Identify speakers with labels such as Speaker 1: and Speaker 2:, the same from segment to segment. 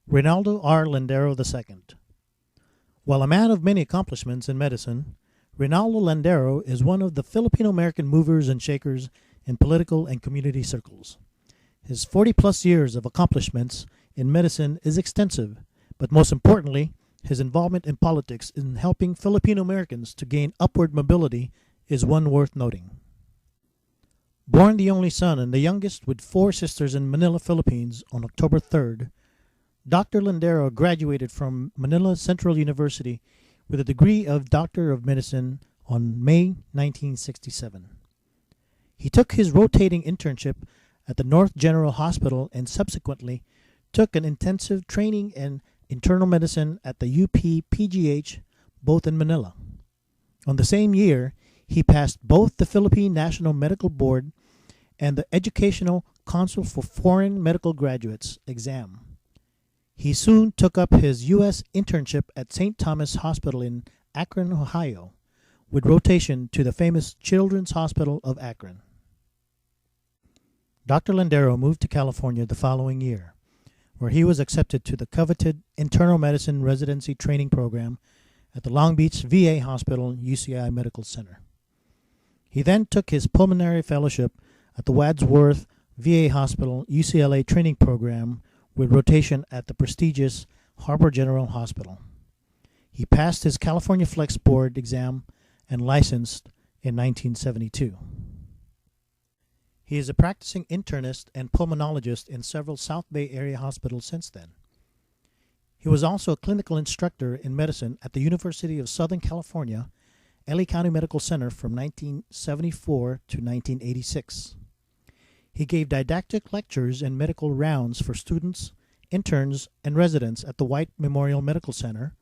Speaker 1: Reynaldo R. Landero II. While a man of many accomplishments in medicine, Reynaldo Landero is one of the Filipino-American movers and shakers in political and community circles. His 40-plus years of accomplishments in medicine is extensive, but most importantly, his involvement in politics in helping Filipino-Americans to gain upward mobility is one worth noting. Born the only son and the youngest with 4 sisters in Manila, Philippines on October 3rd, Dr. Landero graduated from Manila Central University with a degree of Doctor of Medicine on May 1967. He took his rotating internship at the North General Hospital and subsequently took an intensive training in internal medicine at the UP-PGH, both in Manila. On the same year, he passed both the Philippine National Medical Board and the Educational Council for Foreign Medical Graduates exam. He soon took up his U.S. internship at St. Thomas Hospital in Akron, Ohio, with rotation to the famous Children's Hospital of Akron. Dr. Landero moved to California the following year, where he was accepted to the coveted internal medicine residency training program at the Long Beach VA Hospital UCI Medical Center. He then took his pulmonary fellowship at the Wadsworth VA Hospital UCLA training program with rotation at the prestigious Harbor General Hospital. He passed his California Flex Board exam and licensed in 1972. He is a practicing internist and pulmonologist in several South Bay area hospitals since then. He was also a clinical instructor in medicine at the University of Southern California, LA County Medical Center from 1974 to 1986. He gave didactic lectures and medical rounds for students, interns, and residents at the White Memorial Medical Center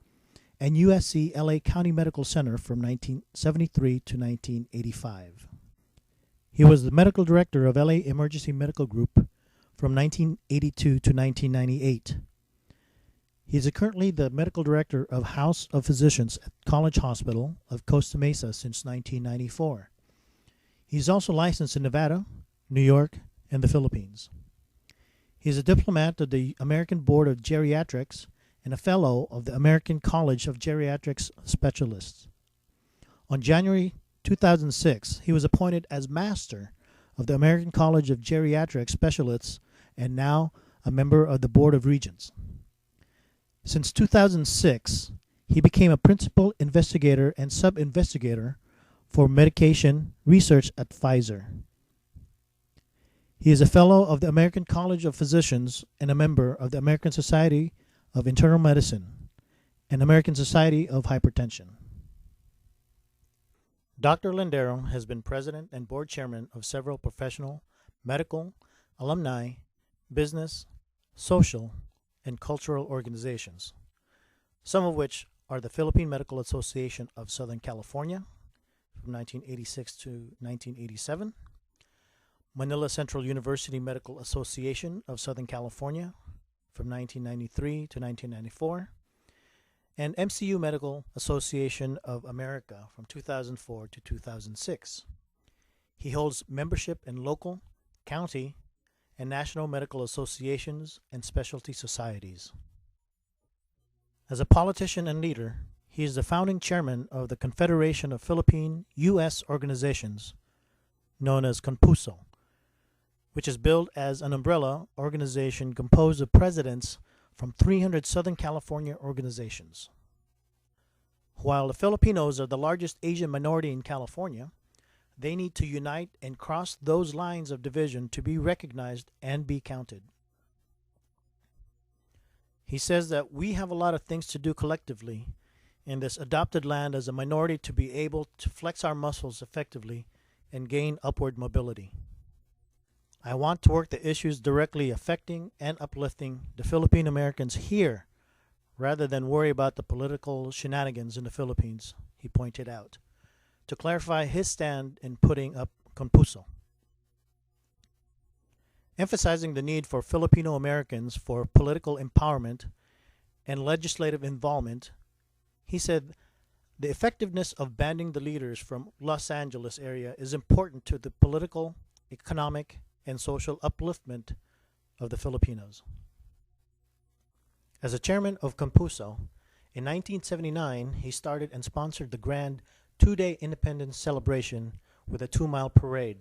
Speaker 1: and USC LA County Medical Center from 1973 to 1985. He was the medical director of LA Emergency Medical Group from 1982 to 1998. He is currently the medical director of House of Physicians at College Hospital of Costa Mesa since 1994. He is also licensed in Nevada, New York, and the Philippines. He is a diplomat of the American Board of Geriatrics and a fellow of the American College of Geriatrics Specialists. On January 2006, he was appointed as Master of the American College of Geriatric Specialists and now a member of the Board of Regents. Since 2006, he became a principal investigator and sub-investigator for medication research at Pfizer. He is a fellow of the American College of Physicians and a member of the American Society of Internal Medicine and American Society of Hypertension. Dr. Landero has been president and board chairman of several professional, medical, alumni, business, social, and cultural organizations, some of which are the Philippine Medical Association of Southern California from 1986 to 1987, Manila Central University Medical Association of Southern California from 1993 to 1994, and MCU Medical Association of America from 2004 to 2006. He holds membership in local, county, and national medical associations and specialty societies. As a politician and leader, he is the founding chairman of the Confederation of Philippine U.S. Organizations, known as CONPUSO, which is billed as an umbrella organization composed of presidents from 300 Southern California organizations. While the Filipinos are the largest Asian minority in California, they need to unite and cross those lines of division to be recognized and be counted. He says that we have a lot of things to do collectively in this adopted land as a minority to be able to flex our muscles effectively and gain upward mobility. I want to work the issues directly affecting and uplifting the Philippine Americans here rather than worry about the political shenanigans in the Philippines, he pointed out, to clarify his stand in putting up CONPUSO. Emphasizing the need for Filipino Americans for political empowerment and legislative involvement, he said the effectiveness of banding the leaders from Los Angeles area is important to the political, economic, and social upliftment of the Filipinos. As a chairman of Campuso, in 1979 he started and sponsored the grand two-day independence celebration with a 2-mile parade,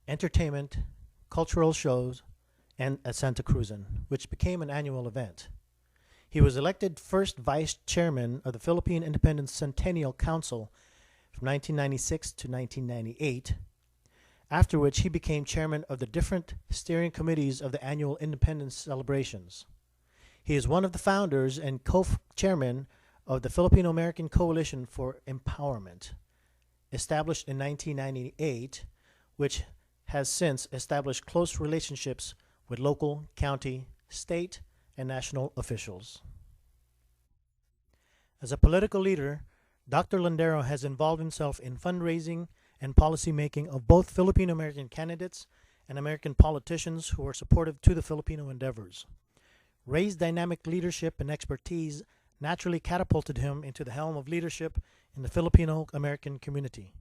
Speaker 1: entertainment, cultural shows, and a Santa Cruzan, which became an annual event. He was elected first vice chairman of the Philippine Independence Centennial Council from 1996 to 1998, after which he became chairman of the different steering committees of the annual independence celebrations. He is one of the founders and co-chairman of the Filipino-American Coalition for Empowerment, established in 1998, which has since established close relationships with local, county, state, and national officials. As a political leader, Dr. Landero has involved himself in fundraising and policy making of both Filipino-American candidates and American politicians who are supportive to the Filipino endeavors. Ray's dynamic leadership and expertise naturally catapulted him into the helm of leadership in the Filipino-American community.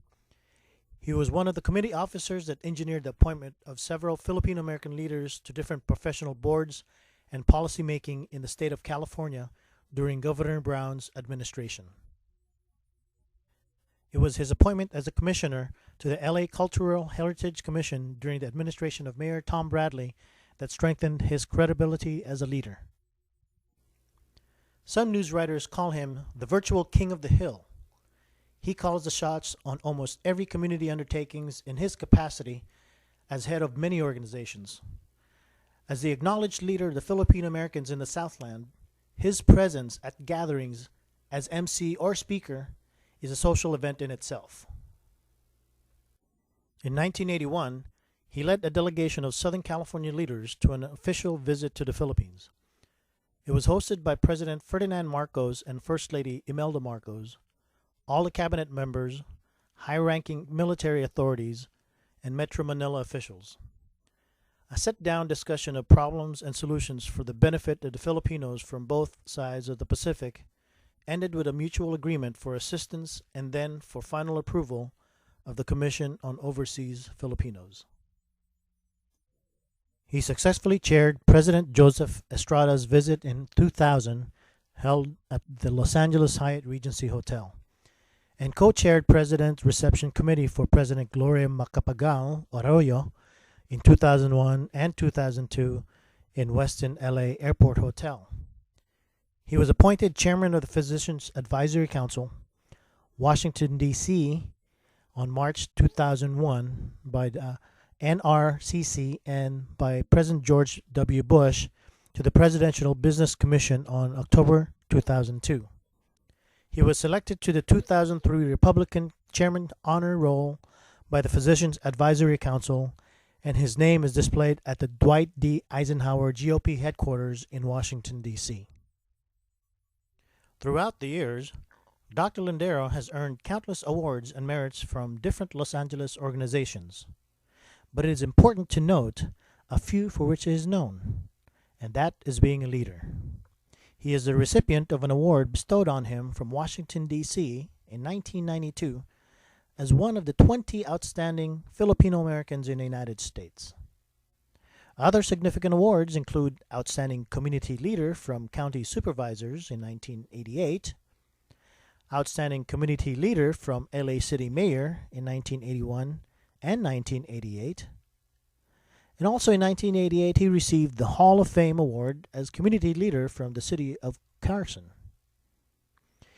Speaker 1: He was one of the committee officers that engineered the appointment of several Filipino-American leaders to different professional boards and policy making in the state of California during Governor Brown's administration. It was his appointment as a commissioner to the LA Cultural Heritage Commission during the administration of Mayor Tom Bradley that strengthened his credibility as a leader. Some news writers call him the virtual king of the hill. He calls the shots on almost every community undertakings in his capacity as head of many organizations. As the acknowledged leader of the Filipino Americans in the Southland, his presence at gatherings as MC or speaker is a social event in itself. In 1981, he led a delegation of Southern California leaders to an official visit to the Philippines. It was hosted by President Ferdinand Marcos and First Lady Imelda Marcos, all the cabinet members, high-ranking military authorities, and Metro Manila officials. A sit-down discussion of problems and solutions for the benefit of the Filipinos from both sides of the Pacific ended with a mutual agreement for assistance and then for final approval of the Commission on Overseas Filipinos. He successfully chaired President Joseph Estrada's visit in 2000, held at the Los Angeles Hyatt Regency Hotel, and co-chaired President's Reception Committee for President Gloria Macapagal Arroyo in 2001 and 2002 in Westin LA Airport Hotel. He was appointed chairman of the Physicians Advisory Council, Washington, D.C. on March 2001 by the NRCC and by President George W. Bush to the Presidential Business Commission on October 2002. He was selected to the 2003 Republican Chairman Honor Roll by the Physicians Advisory Council, and his name is displayed at the Dwight D. Eisenhower GOP headquarters in Washington, D.C. Throughout the years, Dr. Landero has earned countless awards and merits from different Los Angeles organizations. But it is important to note a few for which he is known, and that is being a leader. He is the recipient of an award bestowed on him from Washington, D.C. in 1992 as one of the 20 outstanding Filipino Americans in the United States. Other significant awards include Outstanding Community Leader from County Supervisors in 1988, Outstanding Community Leader from LA City Mayor in 1981 and 1988. And also in 1988, he received the Hall of Fame Award as Community Leader from the city of Carson.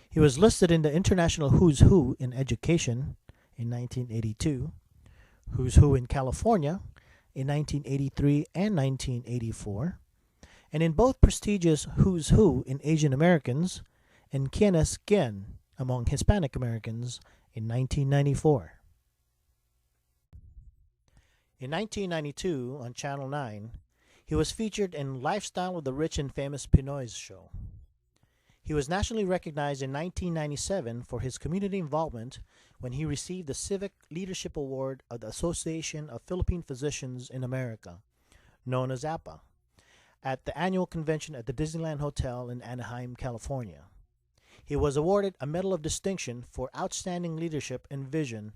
Speaker 1: He was listed in the International Who's Who in Education in 1982, Who's Who in California in 1983 and 1984, and in both prestigious Who's Who in Asian Americans and Quién es Quién among Hispanic Americans in 1994. In 1992, on Channel 9, he was featured in Lifestyle of the Rich and Famous Pinoys show. He was nationally recognized in 1997 for his community involvement when he received the Civic Leadership Award of the Association of Philippine Physicians in America, known as APA, at the annual convention at the Disneyland Hotel in Anaheim, California. He was awarded a Medal of Distinction for Outstanding Leadership and Vision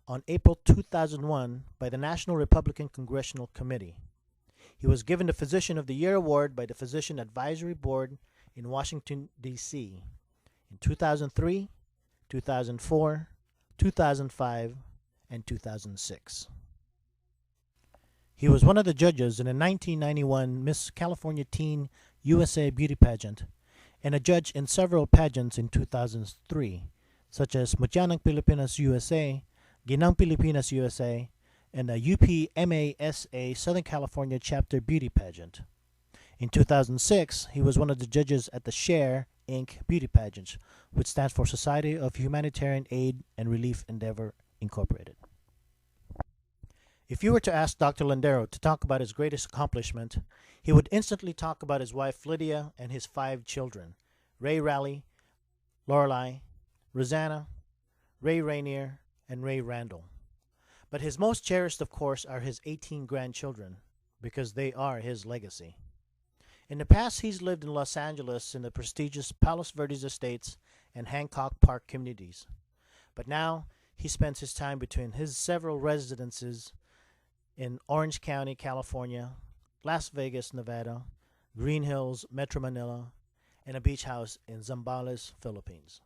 Speaker 1: on April 2001 by the National Republican Congressional Committee. He was given the Physician of the Year Award by the Physician Advisory Board in Washington, D.C. in 2003, 2004, 2005, and 2006. He was one of the judges in the 1991 Miss California Teen USA Beauty Pageant and a judge in several pageants in 2003, such as Mutyanang Pilipinas USA, Ginang Pilipinas USA, and the UPMASA Southern California Chapter Beauty Pageant. In 2006, he was one of the judges at the SHARE Inc. Beauty Pageant, which stands for Society of Humanitarian Aid and Relief Endeavor, Incorporated. If you were to ask Dr. Landero to talk about his greatest accomplishment, he would instantly talk about his wife Lydia and his 5 children, Ray Raleigh, Lorelei, Rosanna, Ray Rainier, and Ray Randall. But his most cherished, of course, are his 18 grandchildren, because they are his legacy. In the past, he's lived in Los Angeles in the prestigious Palos Verdes Estates and Hancock Park communities. But now, he spends his time between his several residences in Orange County, California, Las Vegas, Nevada, Green Hills, Metro Manila, and a beach house in Zambales, Philippines.